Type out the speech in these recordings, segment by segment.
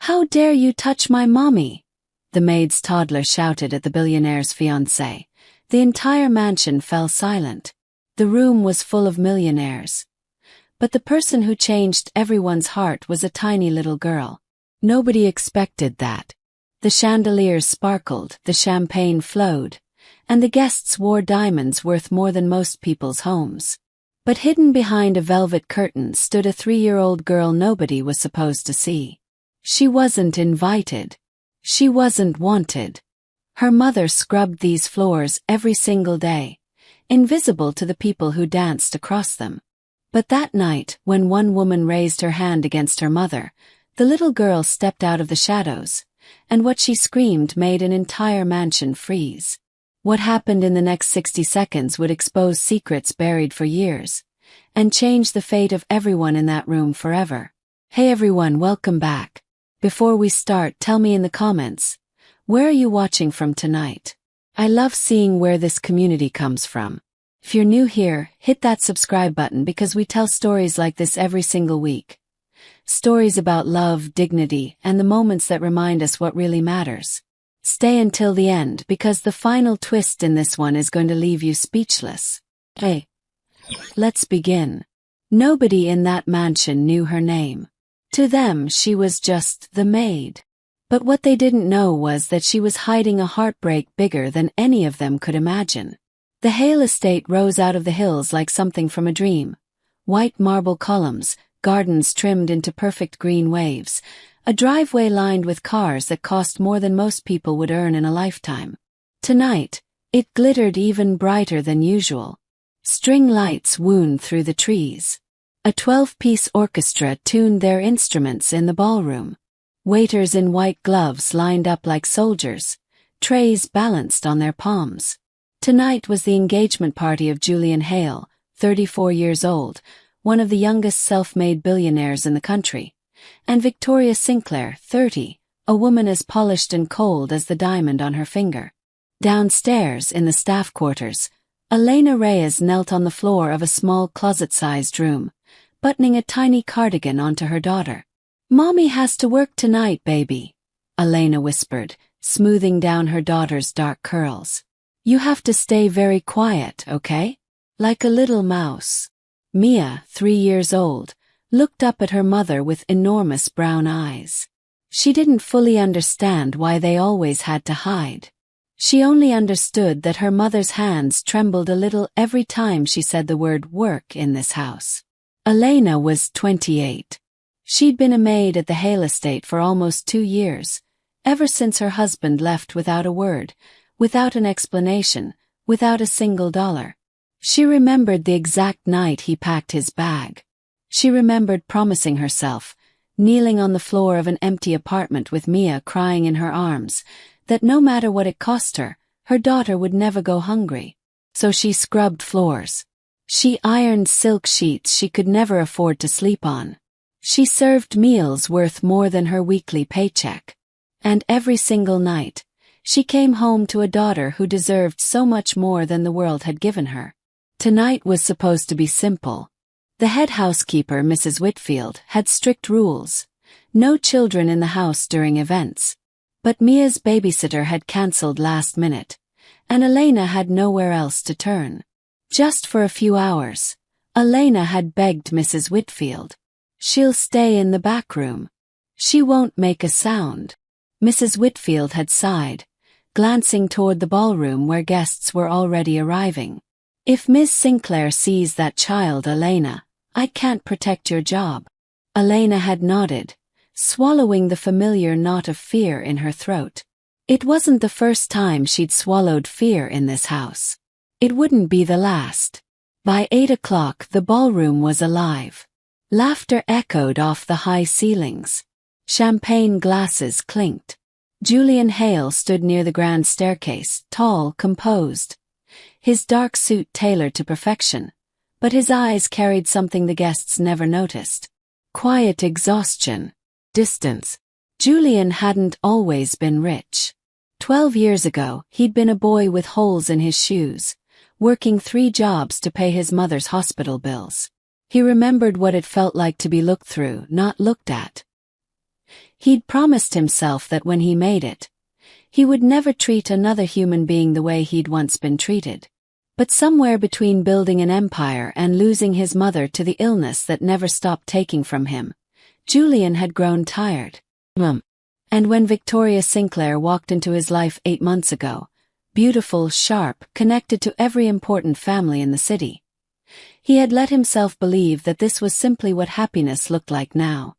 "How dare you touch my mommy?" the maid's toddler shouted at the billionaire's fiancée. The entire mansion fell silent. The room was full of millionaires. But the person who changed everyone's heart was a tiny little girl. Nobody expected that. The chandeliers sparkled, the champagne flowed, and the guests wore diamonds worth more than most people's homes. But hidden behind a velvet curtain stood a 3-year-old girl nobody was supposed to see. She wasn't invited. She wasn't wanted. Her mother scrubbed these floors every single day, invisible to the people who danced across them. But that night, when one woman raised her hand against her mother, the little girl stepped out of the shadows, and what she screamed made an entire mansion freeze. What happened in the next 60 seconds would expose secrets buried for years, and change the fate of everyone in that room forever. Hey everyone, welcome back. Before we start, tell me in the comments, where are you watching from tonight? I love seeing where this community comes from. If you're new here, hit that subscribe button because we tell stories like this every single week. Stories about love, dignity, and the moments that remind us what really matters. Stay until the end because the final twist in this one is going to leave you speechless. Hey, let's begin. Nobody in that mansion knew her name. To them, she was just the maid. But what they didn't know was that she was hiding a heartbreak bigger than any of them could imagine. The Hale estate rose out of the hills like something from a dream. White marble columns, gardens trimmed into perfect green waves, a driveway lined with cars that cost more than most people would earn in a lifetime. Tonight, it glittered even brighter than usual. String lights wound through the trees. A 12-piece orchestra tuned their instruments in the ballroom. Waiters in white gloves lined up like soldiers, trays balanced on their palms. Tonight was the engagement party of Julian Hale, 34 years old, one of the youngest self-made billionaires in the country, and Victoria Sinclair, 30, a woman as polished and cold as the diamond on her finger. Downstairs, in the staff quarters, Elena Reyes knelt on the floor of a small closet-sized room, buttoning a tiny cardigan onto her daughter. "Mommy has to work tonight, baby," Elena whispered, smoothing down her daughter's dark curls. "You have to stay very quiet, okay? Like a little mouse." Mia, 3 years old, looked up at her mother with enormous brown eyes. She didn't fully understand why they always had to hide. She only understood that her mother's hands trembled a little every time she said the word work in this house. Elena was 28. She'd been a maid at the Hale estate for almost 2 years, ever since her husband left without a word, without an explanation, without a single dollar. She remembered the exact night he packed his bag. She remembered promising herself, kneeling on the floor of an empty apartment with Mia crying in her arms, that no matter what it cost her, her daughter would never go hungry. So she scrubbed floors. She ironed silk sheets she could never afford to sleep on. She served meals worth more than her weekly paycheck. And every single night, she came home to a daughter who deserved so much more than the world had given her. Tonight was supposed to be simple. The head housekeeper, Mrs. Whitfield, had strict rules. No children in the house during events. But Mia's babysitter had cancelled last minute, and Elena had nowhere else to turn. Just for a few hours, Elena had begged Mrs. Whitfield. "She'll stay in the back room. She won't make a sound." Mrs. Whitfield had sighed, glancing toward the ballroom where guests were already arriving. "If Miss Sinclair sees that child, Elena, I can't protect your job." Elena had nodded, swallowing the familiar knot of fear in her throat. It wasn't the first time she'd swallowed fear in this house. It wouldn't be the last. By 8 o'clock the ballroom was alive. Laughter echoed off the high ceilings. Champagne glasses clinked. Julian Hale stood near the grand staircase, tall, composed. His dark suit tailored to perfection, but his eyes carried something the guests never noticed. Quiet exhaustion. Distance. Julian hadn't always been rich. 12 years ago, he'd been a boy with holes in his shoes, working 3 jobs to pay his mother's hospital bills. He remembered what it felt like to be looked through, not looked at. He'd promised himself that when he made it, he would never treat another human being the way he'd once been treated. But somewhere between building an empire and losing his mother to the illness that never stopped taking from him, Julian had grown tired. And when Victoria Sinclair walked into his life 8 months ago, beautiful, sharp, connected to every important family in the city, he had let himself believe that this was simply what happiness looked like now.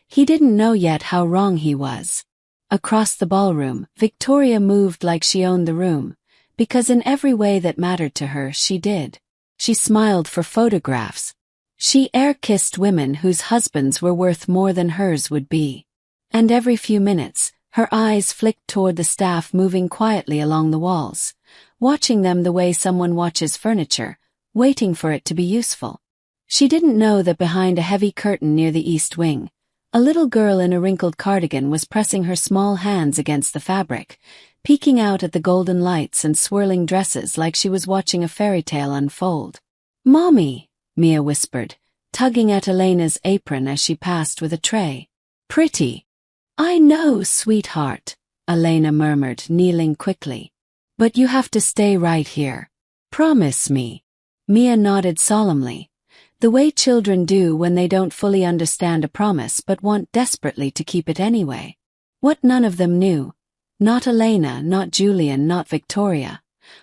He didn't know yet how wrong he was. Across the ballroom, Victoria moved like she owned the room, because in every way that mattered to her she did. She smiled for photographs. She air-kissed women whose husbands were worth more than hers would be. And every few minutes, her eyes flicked toward the staff moving quietly along the walls, watching them the way someone watches furniture, waiting for it to be useful. She didn't know that behind a heavy curtain near the east wing, a little girl in a wrinkled cardigan was pressing her small hands against the fabric, peeking out at the golden lights and swirling dresses like she was watching a fairy tale unfold. "Mommy," Mia whispered, tugging at Elena's apron as she passed with a tray. "Pretty." "I know, sweetheart," Elena murmured, kneeling quickly. "But you have to stay right here. Promise me." Mia nodded solemnly, the way children do when they don't fully understand a promise but want desperately to keep it anyway. What none of them knew, not Elena, not Julian, not Victoria,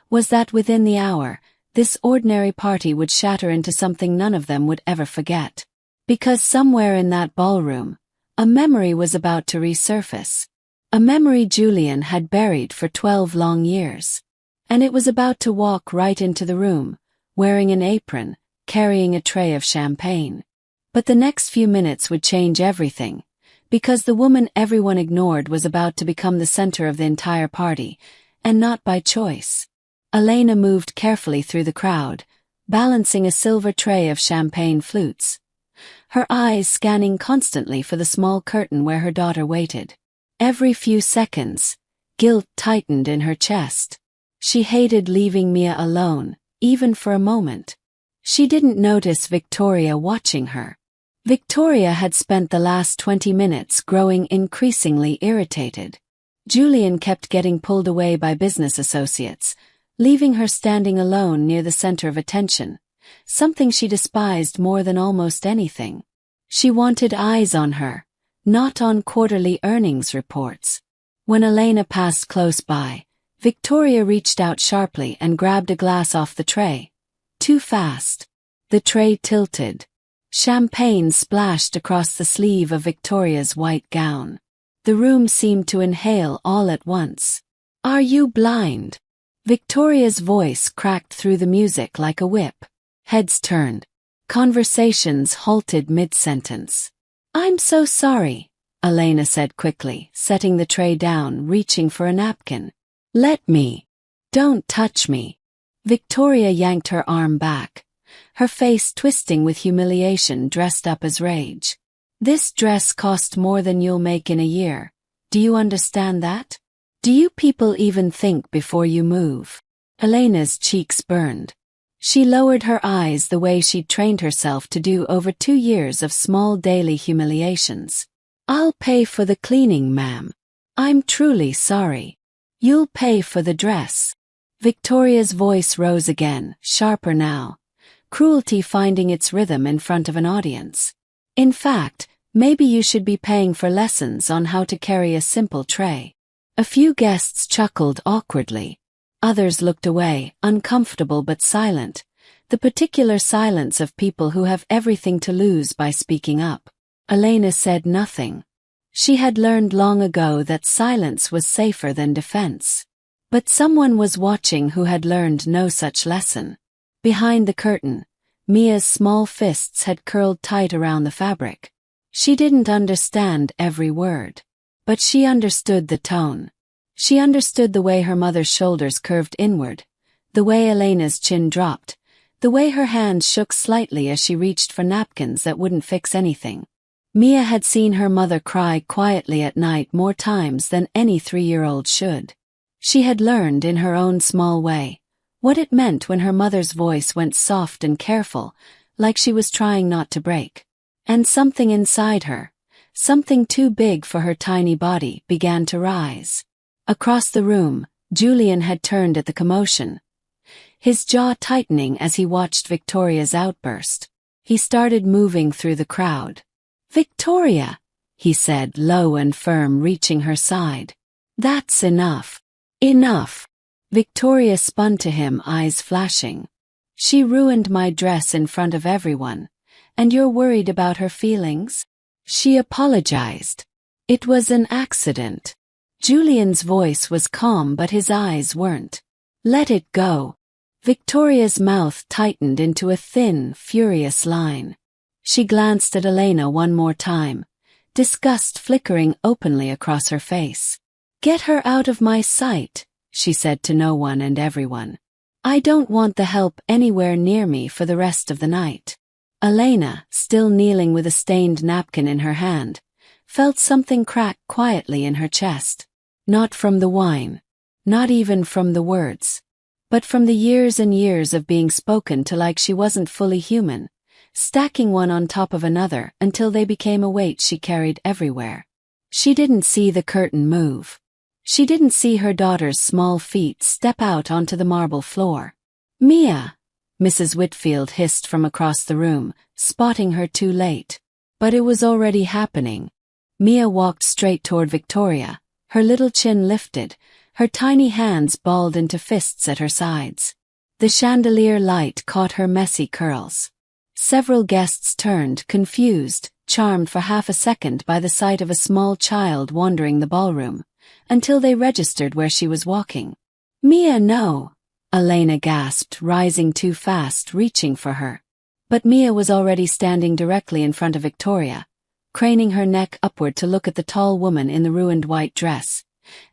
was that within the hour, this ordinary party would shatter into something none of them would ever forget. Because somewhere in that ballroom, a memory was about to resurface. A memory Julian had buried for 12 long years. And it was about to walk right into the room, wearing an apron, carrying a tray of champagne. But the next few minutes would change everything, because the woman everyone ignored was about to become the center of the entire party, and not by choice. Elena moved carefully through the crowd, balancing a silver tray of champagne flutes, her eyes scanning constantly for the small curtain where her daughter waited. Every few seconds, guilt tightened in her chest. She hated leaving Mia alone, even for a moment. She didn't notice Victoria watching her. Victoria had spent the last 20 minutes growing increasingly irritated. Julian kept getting pulled away by business associates, leaving her standing alone near the center of attention, something she despised more than almost anything. She wanted eyes on her, not on quarterly earnings reports. When Elena passed close by, Victoria reached out sharply and grabbed a glass off the tray. Too fast. The tray tilted. Champagne splashed across the sleeve of Victoria's white gown. The room seemed to inhale all at once. "Are you blind?" Victoria's voice cracked through the music like a whip. Heads turned. Conversations halted mid-sentence. "I'm so sorry," Elena said quickly, setting the tray down, reaching for a napkin. "Let me." "Don't touch me." Victoria yanked her arm back, her face twisting with humiliation dressed up as rage. "This dress cost more than you'll make in a year. Do you understand that? Do you people even think before you move?" Elena's cheeks burned. She lowered her eyes the way she'd trained herself to do over 2 years of small daily humiliations. "I'll pay for the cleaning, ma'am. I'm truly sorry. You'll pay for the dress." Victoria's voice rose again, sharper now, cruelty finding its rhythm in front of an audience. "In fact, maybe you should be paying for lessons on how to carry a simple tray." A few guests chuckled awkwardly. Others looked away, uncomfortable but silent, the particular silence of people who have everything to lose by speaking up. Elena said nothing. She had learned long ago that silence was safer than defense. But someone was watching who had learned no such lesson. Behind the curtain, Mia's small fists had curled tight around the fabric. She didn't understand every word. But she understood the tone. She understood the way her mother's shoulders curved inward, the way Elena's chin dropped, the way her hands shook slightly as she reached for napkins that wouldn't fix anything. Mia had seen her mother cry quietly at night more times than any 3-year-old should. She had learned in her own small way what it meant when her mother's voice went soft and careful, like she was trying not to break. And something inside her, Something too big for her tiny body began to rise. Across the room, Julian had turned at the commotion, his jaw tightening as he watched Victoria's outburst. He started moving through the crowd. "Victoria," he said, low and firm, reaching her side. "That's enough. Enough." Victoria spun to him, eyes flashing. "She ruined my dress in front of everyone. And you're worried about her feelings?" She apologized. "It was an accident." Julian's voice was calm, but his eyes weren't. "Let it go." Victoria's mouth tightened into a thin, furious line. She glanced at Elena one more time, disgust flickering openly across her face. "Get her out of my sight," she said to no one and everyone. "I don't want the help anywhere near me for the rest of the night." Elena, still kneeling with a stained napkin in her hand, felt something crack quietly in her chest. Not from the wine, not even from the words, but from the years and years of being spoken to like she wasn't fully human, stacking one on top of another until they became a weight she carried everywhere. She didn't see the curtain move. She didn't see her daughter's small feet step out onto the marble floor. "Mia," Mrs. Whitfield hissed from across the room, spotting her too late. But it was already happening. Mia walked straight toward Victoria, her little chin lifted, her tiny hands balled into fists at her sides. The chandelier light caught her messy curls. Several guests turned, confused, charmed for half a second by the sight of a small child wandering the ballroom, until they registered where she was walking. "Mia, no!" Elena gasped, rising too fast, reaching for her. But Mia was already standing directly in front of Victoria, craning her neck upward to look at the tall woman in the ruined white dress,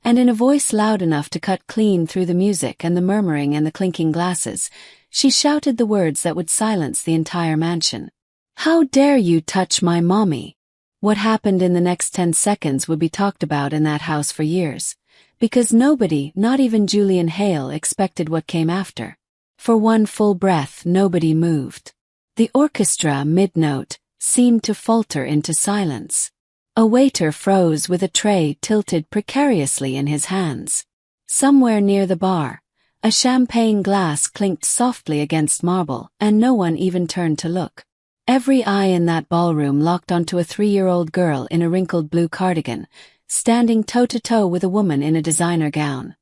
and in a voice loud enough to cut clean through the music and the murmuring and the clinking glasses, she shouted the words that would silence the entire mansion. "How dare you touch my mommy?" What happened in the next 10 seconds would be talked about in that house for years, because nobody, not even Julian Hale, expected what came after. For one full breath, nobody moved. The orchestra, mid-note, seemed to falter into silence. A waiter froze with a tray tilted precariously in his hands. Somewhere near the bar, a champagne glass clinked softly against marble, and no one even turned to look. Every eye in that ballroom locked onto a 3-year-old girl in a wrinkled blue cardigan, standing toe-to-toe with a woman in a designer gown,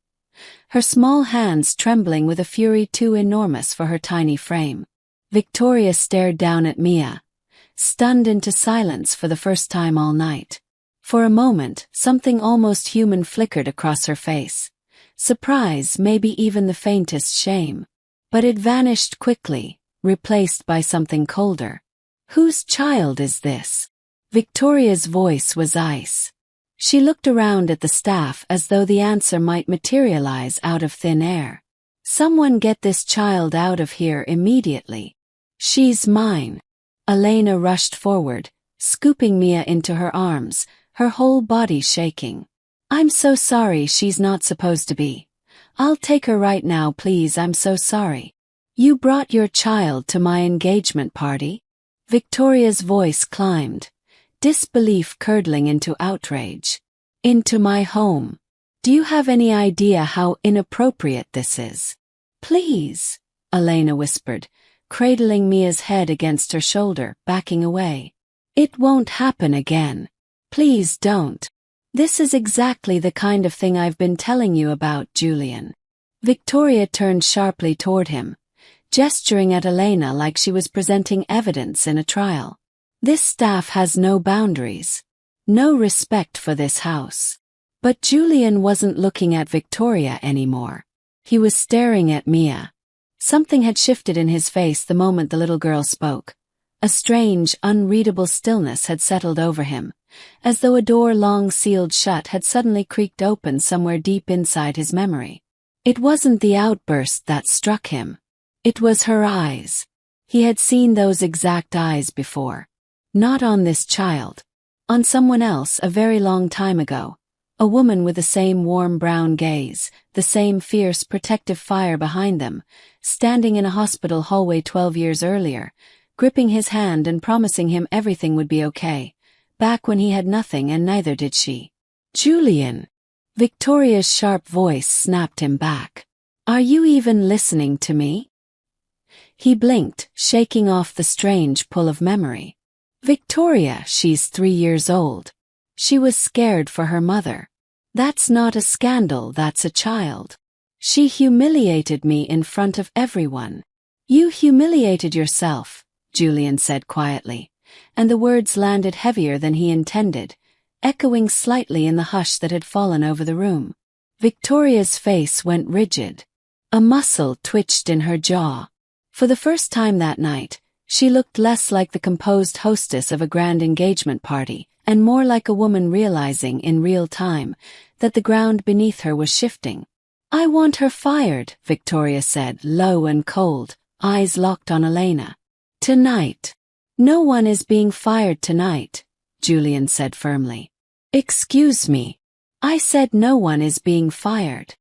her small hands trembling with a fury too enormous for her tiny frame. Victoria stared down at Mia, stunned into silence for the first time all night. For a moment, something almost human flickered across her face. Surprise, maybe even the faintest shame. But it vanished quickly, replaced by something colder. "Whose child is this?" Victoria's voice was ice. She looked around at the staff as though the answer might materialize out of thin air. "Someone get this child out of here immediately. She's mine." Elena rushed forward, scooping Mia into her arms, her whole body shaking. "I'm so sorry, she's not supposed to be. I'll take her right now, please, I'm so sorry. You brought your child to my engagement party?" Victoria's voice climbed, disbelief curdling into outrage. "Into my home. Do you have any idea how inappropriate this is?" "Please," Elena whispered, cradling Mia's head against her shoulder, backing away. "It won't happen again. Please don't. This is exactly the kind of thing I've been telling you about, Julian." Victoria turned sharply toward him, gesturing at Elena like she was presenting evidence in a trial. "This staff has no boundaries, no respect for this house." But Julian wasn't looking at Victoria anymore. He was staring at Mia. Something had shifted in his face the moment the little girl spoke. A strange, unreadable stillness had settled over him, as though a door long sealed shut had suddenly creaked open somewhere deep inside his memory. It wasn't the outburst that struck him. It was her eyes. He had seen those exact eyes before. Not on this child. On someone else a very long time ago. A woman with the same warm brown gaze, the same fierce protective fire behind them, standing in a hospital hallway 12 years earlier, gripping his hand and promising him everything would be okay, back when he had nothing and neither did she. Julian. Victoria's sharp voice snapped him back. Are you even listening to me? He blinked, shaking off the strange pull of memory. Victoria, she's 3 years old. She was scared for her mother. That's not a scandal, that's a child. She humiliated me in front of everyone. You humiliated yourself, Julian said quietly, and the words landed heavier than he intended, echoing slightly in the hush that had fallen over the room. Victoria's face went rigid. A muscle twitched in her jaw. For the first time that night, she looked less like the composed hostess of a grand engagement party, and more like a woman realizing in real time that the ground beneath her was shifting. I want her fired, Victoria said, low and cold, eyes locked on Elena. Tonight. No one is being fired tonight, Julian said firmly. Excuse me. I said no one is being fired.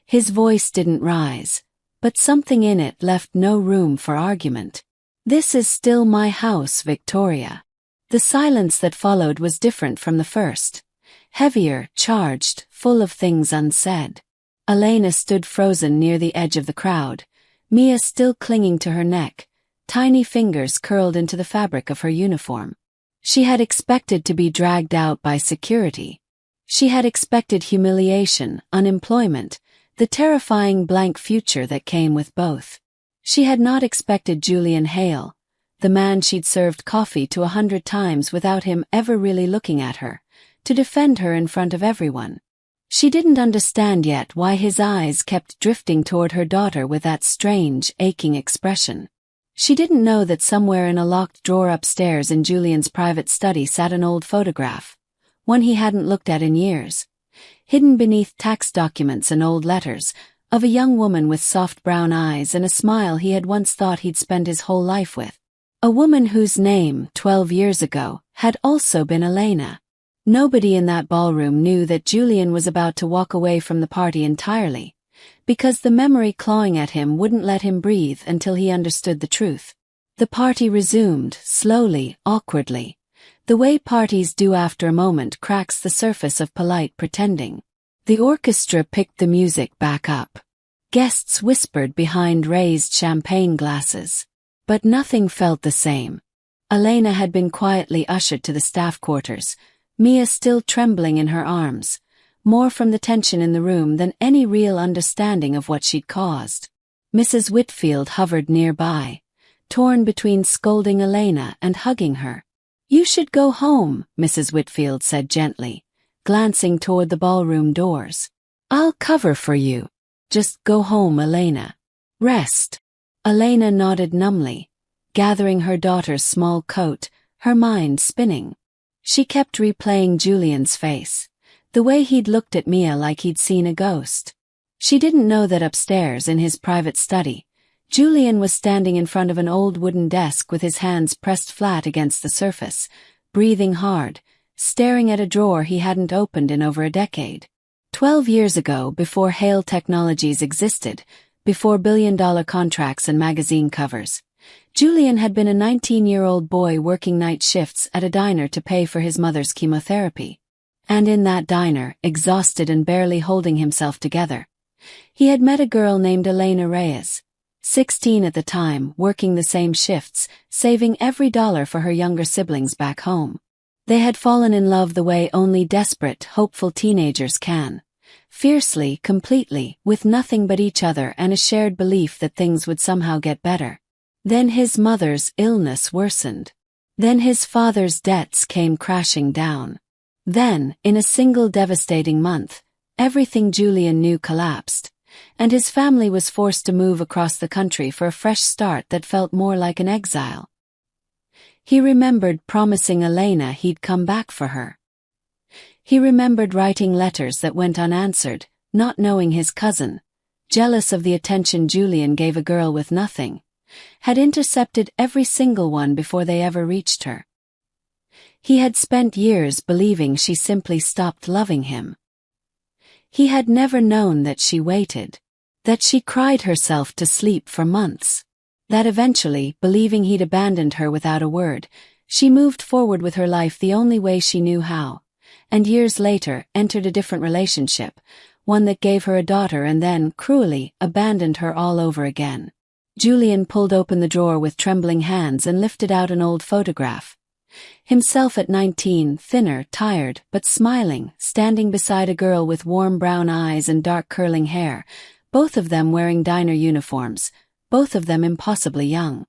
His voice didn't rise, but something in it left no room for argument. This is still my house, Victoria. The silence that followed was different from the first. Heavier, charged, full of things unsaid. Elena stood frozen near the edge of the crowd, Mia still clinging to her neck, tiny fingers curled into the fabric of her uniform. She had expected to be dragged out by security. She had expected humiliation, unemployment, the terrifying blank future that came with both. She had not expected Julian Hale, the man she'd served coffee to 100 times without him ever really looking at her, to defend her in front of everyone. She didn't understand yet why his eyes kept drifting toward her daughter with that strange, aching expression. She didn't know that somewhere in a locked drawer upstairs in Julian's private study sat an old photograph, one he hadn't looked at in years, hidden beneath tax documents and old letters, of a young woman with soft brown eyes and a smile he had once thought he'd spend his whole life with. A woman whose name, 12 years ago, had also been Elena. Nobody in that ballroom knew that Julian was about to walk away from the party entirely, because the memory clawing at him wouldn't let him breathe until he understood the truth. The party resumed, slowly, awkwardly, the way parties do after a moment cracks the surface of polite pretending. The orchestra picked the music back up. Guests whispered behind raised champagne glasses. But nothing felt the same. Elena had been quietly ushered to the staff quarters, Mia still trembling in her arms, more from the tension in the room than any real understanding of what she'd caused. Mrs. Whitfield hovered nearby, torn between scolding Elena and hugging her. You should go home, Mrs. Whitfield said gently, glancing toward the ballroom doors. I'll cover for you. Just go home, Elena. Rest. Elena nodded numbly, gathering her daughter's small coat, her mind spinning. She kept replaying Julian's face, the way he'd looked at Mia like he'd seen a ghost. She didn't know that upstairs in his private study, Julian was standing in front of an old wooden desk with his hands pressed flat against the surface, breathing hard, staring at a drawer he hadn't opened in over a decade. 12 years ago, before Hale Technologies existed, before billion-dollar contracts and magazine covers, Julian had been a 19-year-old boy working night shifts at a diner to pay for his mother's chemotherapy. And in that diner, exhausted and barely holding himself together, he had met a girl named Elena Reyes, 16 at the time, working the same shifts, saving every dollar for her younger siblings back home. They had fallen in love the way only desperate, hopeful teenagers can. Fiercely, completely, with nothing but each other and a shared belief that things would somehow get better. Then his mother's illness worsened. Then his father's debts came crashing down. Then, in a single devastating month, everything Julian knew collapsed, and his family was forced to move across the country for a fresh start that felt more like an exile. He remembered promising Elena he'd come back for her. He remembered writing letters that went unanswered, not knowing his cousin, jealous of the attention Julian gave a girl with nothing, had intercepted every single one before they ever reached her. He had spent years believing she simply stopped loving him. He had never known that she waited, that she cried herself to sleep for months, that eventually, believing he'd abandoned her without a word, She moved forward with her life the only way she knew how, and years later entered a different relationship, one that gave her a daughter and then, cruelly, abandoned her all over again. Julian pulled open the drawer with trembling hands and lifted out an old photograph. Himself at 19, thinner, tired, but smiling, standing beside a girl with warm brown eyes and dark curling hair, both of them wearing diner uniforms, both of them impossibly young.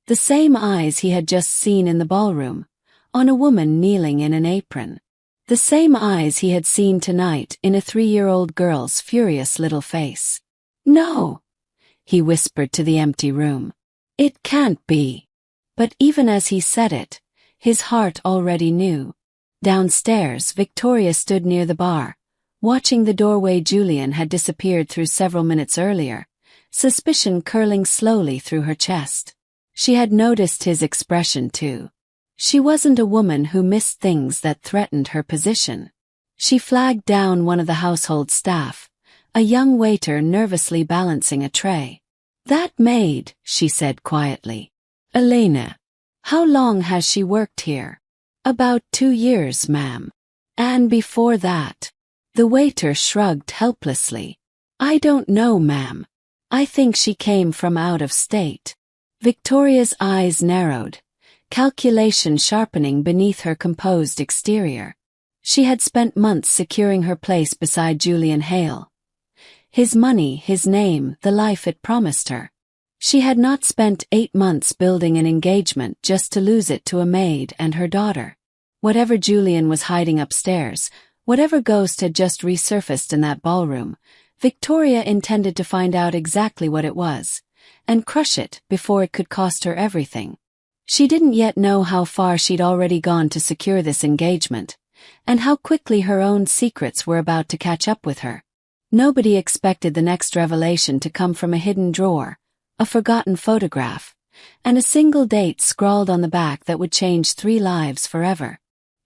The same eyes he had just seen in the ballroom, on a woman kneeling in an apron. The same eyes he had seen tonight in a 3-year-old girl's furious little face. "No," he whispered to the empty room. "It can't be." But even as he said it, his heart already knew. Downstairs, Victoria stood near the bar, watching the doorway Julian had disappeared through several minutes earlier, suspicion curling slowly through her chest. She had noticed his expression too. She wasn't a woman who missed things that threatened her position. She flagged down one of the household staff, a young waiter nervously balancing a tray. "That maid," she said quietly. "Elena. How long has she worked here?" "About 2 years, ma'am." "And before that?" The waiter shrugged helplessly. "I don't know, ma'am. I think she came from out of state." Victoria's eyes narrowed, calculation sharpening beneath her composed exterior. She had spent months securing her place beside Julian Hale. His money, his name, the life it promised her. She had not spent 8 months building an engagement just to lose it to a maid and her daughter. Whatever Julian was hiding upstairs, whatever ghost had just resurfaced in that ballroom, Victoria intended to find out exactly what it was, and crush it before it could cost her everything. She didn't yet know how far she'd already gone to secure this engagement, and how quickly her own secrets were about to catch up with her. Nobody expected the next revelation to come from a hidden drawer, a forgotten photograph, and a single date scrawled on the back that would change 3 lives forever.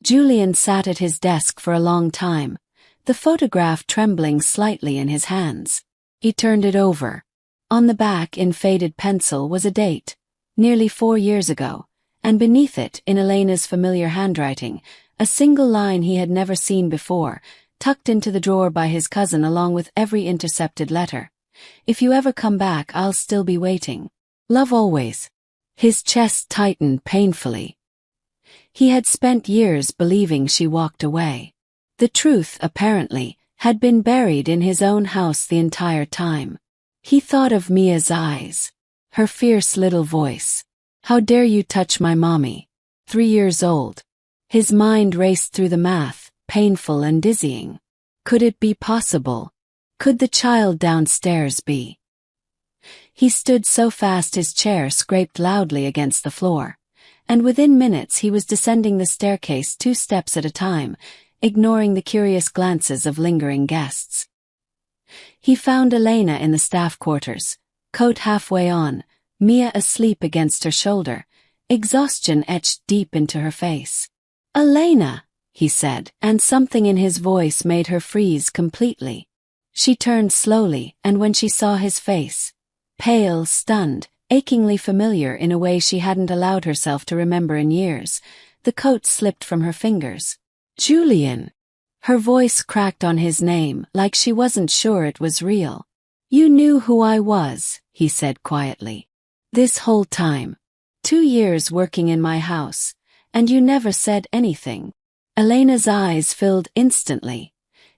Julian sat at his desk for a long time, the photograph trembling slightly in his hands. He turned it over. On the back in faded pencil was a date, nearly 4 years ago, and beneath it, in Elena's familiar handwriting, a single line he had never seen before, tucked into the drawer by his cousin along with every intercepted letter. "If you ever come back, I'll still be waiting. Love always." His chest tightened painfully. He had spent years believing she walked away. The truth, apparently, had been buried in his own house the entire time. He thought of Mia's eyes, her fierce little voice. "How dare you touch my mommy? 3 years old." His mind raced through the math, painful and dizzying. Could it be possible? Could the child downstairs be? He stood so fast his chair scraped loudly against the floor, and within minutes he was descending the staircase 2 steps at a time, ignoring the curious glances of lingering guests. He found Elena in the staff quarters, coat halfway on, Mia asleep against her shoulder, exhaustion etched deep into her face. "Elena," he said, and something in his voice made her freeze completely. She turned slowly, and when she saw his face, pale, stunned, achingly familiar in a way she hadn't allowed herself to remember in years, the coat slipped from her fingers. "Julian." Her voice cracked on his name, like she wasn't sure it was real. "You knew who I was," he said quietly. "This whole time. 2 years working in my house, and you never said anything." Elena's eyes filled instantly,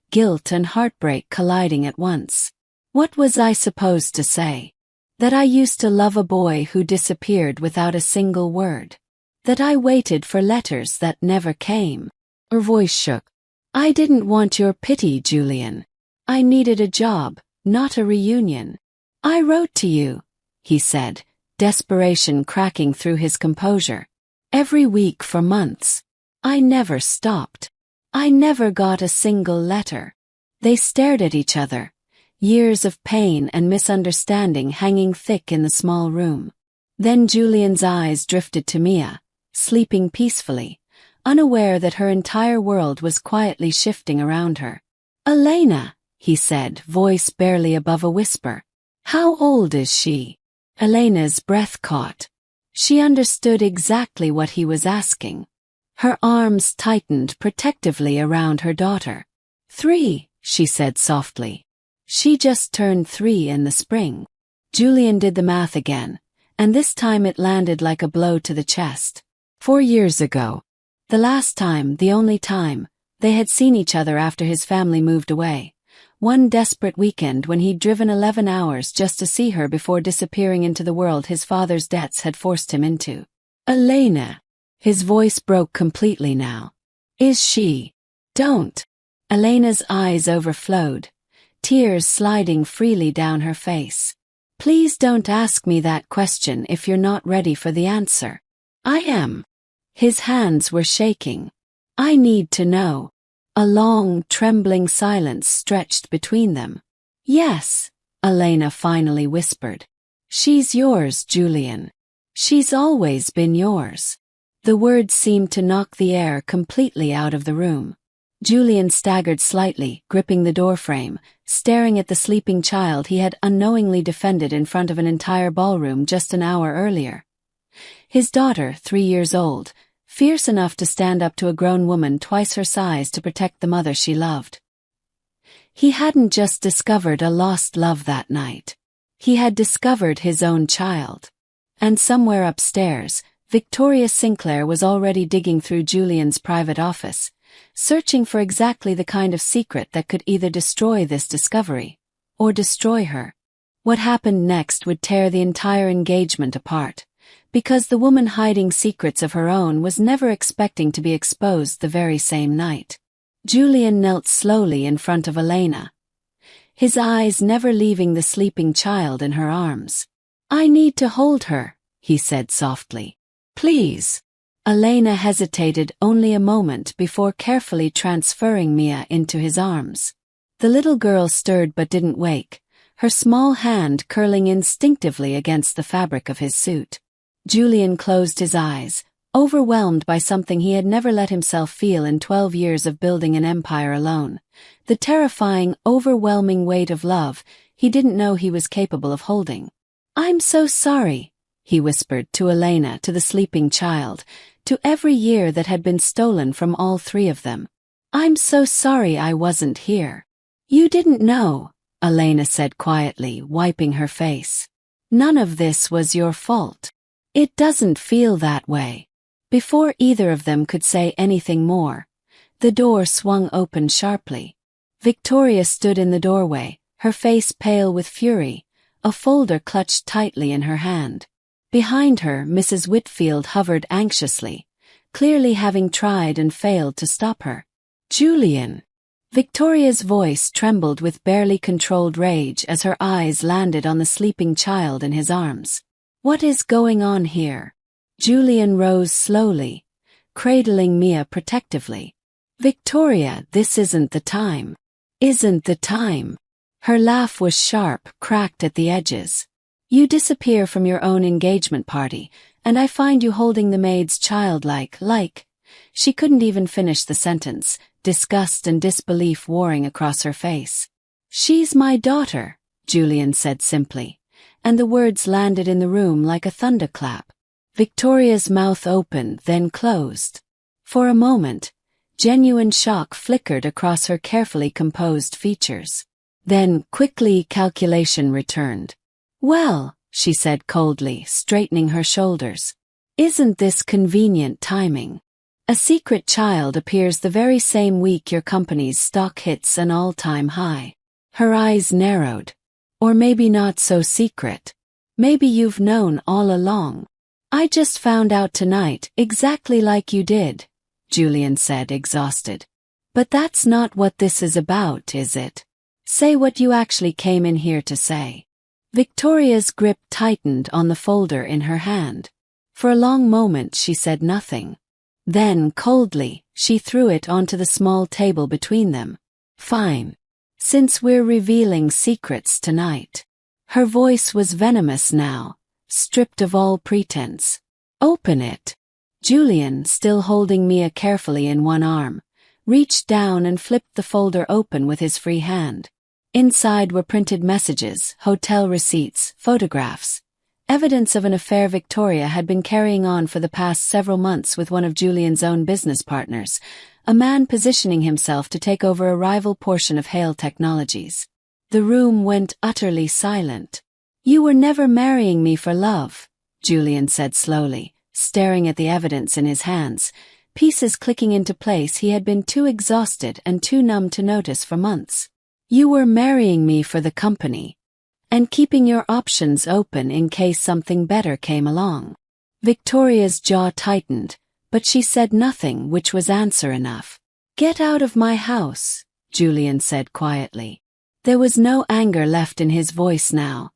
guilt and heartbreak colliding at once. "What was I supposed to say? That I used to love a boy who disappeared without a single word? That I waited for letters that never came?" Her voice shook. "I didn't want your pity, Julian. I needed a job, not a reunion. I wrote to you," he said, desperation cracking through his composure. "Every week for months. I never stopped. I never got a single letter." They stared at each other, years of pain and misunderstanding hanging thick in the small room. Then Julian's eyes drifted to Mia, sleeping peacefully, unaware that her entire world was quietly shifting around her. "Elena," he said, voice barely above a whisper. "How old is she?" Elena's breath caught. She understood exactly what he was asking. Her arms tightened protectively around her daughter. 3, she said softly. She just turned 3 in the spring. Julian did the math again, and this time it landed like a blow to the chest. 4 years ago. The last time, the only time, they had seen each other after his family moved away. One desperate weekend when he'd driven 11 hours just to see her before disappearing into the world his father's debts had forced him into. Elena. His voice broke completely now. Is she? Don't. Elena's eyes overflowed, tears sliding freely down her face. Please don't ask me that question if you're not ready for the answer. I am. His hands were shaking. I need to know. A long, trembling silence stretched between them. Yes, Elena finally whispered. She's yours, Julian. She's always been yours. The words seemed to knock the air completely out of the room. Julian staggered slightly, gripping the doorframe, staring at the sleeping child he had unknowingly defended in front of an entire ballroom just an hour earlier. His daughter, 3 years old, fierce enough to stand up to a grown woman twice her size to protect the mother she loved. He hadn't just discovered a lost love that night. He had discovered his own child. And somewhere upstairs, Victoria Sinclair was already digging through Julian's private office, searching for exactly the kind of secret that could either destroy this discovery, or destroy her. What happened next would tear the entire engagement apart, because the woman hiding secrets of her own was never expecting to be exposed the very same night. Julian knelt slowly in front of Elena, his eyes never leaving the sleeping child in her arms. I need to hold her, he said softly. Please. Elena hesitated only a moment before carefully transferring Mia into his arms. The little girl stirred but didn't wake, her small hand curling instinctively against the fabric of his suit. Julian closed his eyes, overwhelmed by something he had never let himself feel in 12 years of building an empire alone, the terrifying, overwhelming weight of love he didn't know he was capable of holding. I'm so sorry, he whispered to Elena, to the sleeping child, to every year that had been stolen from all 3 of them. I'm so sorry I wasn't here. You didn't know, Elena said quietly, wiping her face. None of this was your fault. It doesn't feel that way. Before either of them could say anything more, the door swung open sharply. Victoria stood in the doorway, her face pale with fury, a folder clutched tightly in her hand. Behind her, Mrs. Whitfield hovered anxiously, clearly having tried and failed to stop her. Julian. Victoria's voice trembled with barely controlled rage as her eyes landed on the sleeping child in his arms. What is going on here? Julian rose slowly, cradling Mia protectively. Victoria, this isn't the time. Isn't the time. Her laugh was sharp, cracked at the edges. You disappear from your own engagement party, and I find you holding the maid's child like. She couldn't even finish the sentence, disgust and disbelief warring across her face. She's my daughter, Julian said simply, and the words landed in the room like a thunderclap. Victoria's mouth opened, then closed. For a moment, genuine shock flickered across her carefully composed features. Then, quickly, calculation returned. Well, she said coldly, straightening her shoulders. Isn't this convenient timing? A secret child appears the very same week your company's stock hits an all-time high. Her eyes narrowed. Or maybe not so secret. Maybe you've known all along. I just found out tonight, exactly like you did, Julian said, exhausted. But that's not what this is about, is it? Say what you actually came in here to say. Victoria's grip tightened on the folder in her hand. For a long moment she said nothing. Then, coldly, she threw it onto the small table between them. Fine. Since we're revealing secrets tonight. Her voice was venomous now, stripped of all pretense. Open it. Julian, still holding Mia carefully in one arm, reached down and flipped the folder open with his free hand. Inside were printed messages, hotel receipts, photographs, Evidence of an affair Victoria had been carrying on for the past several months with one of Julian's own business partners, a man positioning himself to take over a rival portion of Hale Technologies. The room went utterly silent. "You were never marrying me for love," Julian said slowly, staring at the evidence in his hands, pieces clicking into place he had been too exhausted and too numb to notice for months. "You were marrying me for the company, and keeping your options open in case something better came along." Victoria's jaw tightened, but she said nothing, which was answer enough. "Get out of my house," Julian said quietly. There was no anger left in his voice now,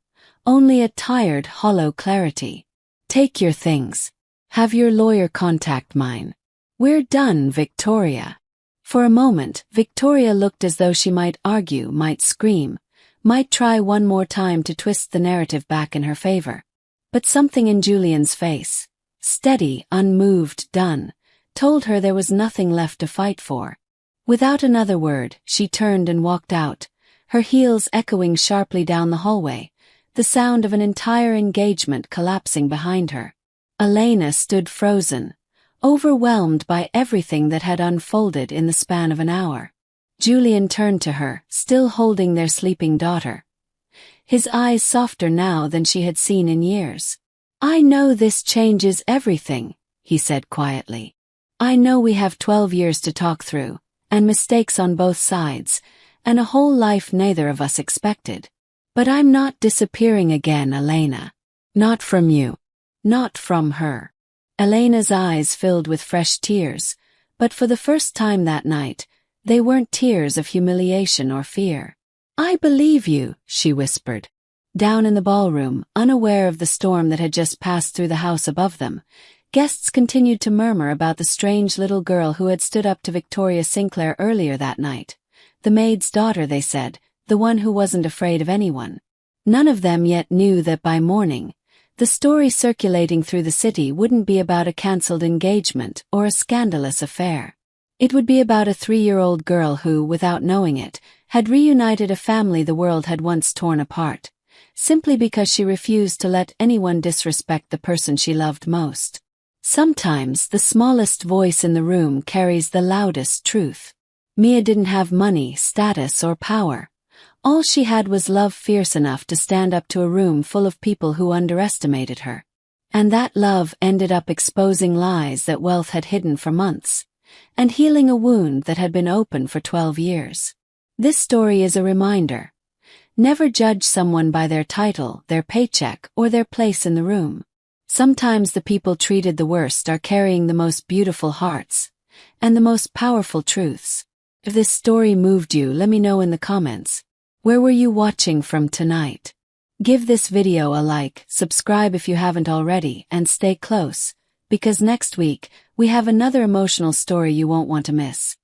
only a tired, hollow clarity. "Take your things. Have your lawyer contact mine. We're done, Victoria." For a moment, Victoria looked as though she might argue, might scream, might try one more time to twist the narrative back in her favor. But something in Julian's face, steady, unmoved, done, told her there was nothing left to fight for. Without another word, she turned and walked out, her heels echoing sharply down the hallway, the sound of an entire engagement collapsing behind her. Elena stood frozen, overwhelmed by everything that had unfolded in the span of an hour. Julian turned to her, still holding their sleeping daughter, his eyes softer now than she had seen in years. "I know this changes everything," he said quietly. "I know we have 12 years to talk through, and mistakes on both sides, and a whole life neither of us expected. But I'm not disappearing again, Elena. Not from you. Not from her." Elena's eyes filled with fresh tears, but for the first time that night, they weren't tears of humiliation or fear. "I believe you," she whispered. Down in the ballroom, unaware of the storm that had just passed through the house above them, guests continued to murmur about the strange little girl who had stood up to Victoria Sinclair earlier that night. The maid's daughter, they said, the one who wasn't afraid of anyone. None of them yet knew that by morning, the story circulating through the city wouldn't be about a cancelled engagement or a scandalous affair. It would be about a 3-year-old girl who, without knowing it, had reunited a family the world had once torn apart, simply because she refused to let anyone disrespect the person she loved most. Sometimes the smallest voice in the room carries the loudest truth. Mia didn't have money, status, or power. All she had was love fierce enough to stand up to a room full of people who underestimated her. And that love ended up exposing lies that wealth had hidden for months, and healing a wound that had been open for 12 years. This story is a reminder. Never judge someone by their title, their paycheck, or their place in the room. Sometimes the people treated the worst are carrying the most beautiful hearts, and the most powerful truths. If this story moved you, let me know in the comments. Where were you watching from tonight? Give this video a like, subscribe if you haven't already, and stay close, because next week, we have another emotional story you won't want to miss.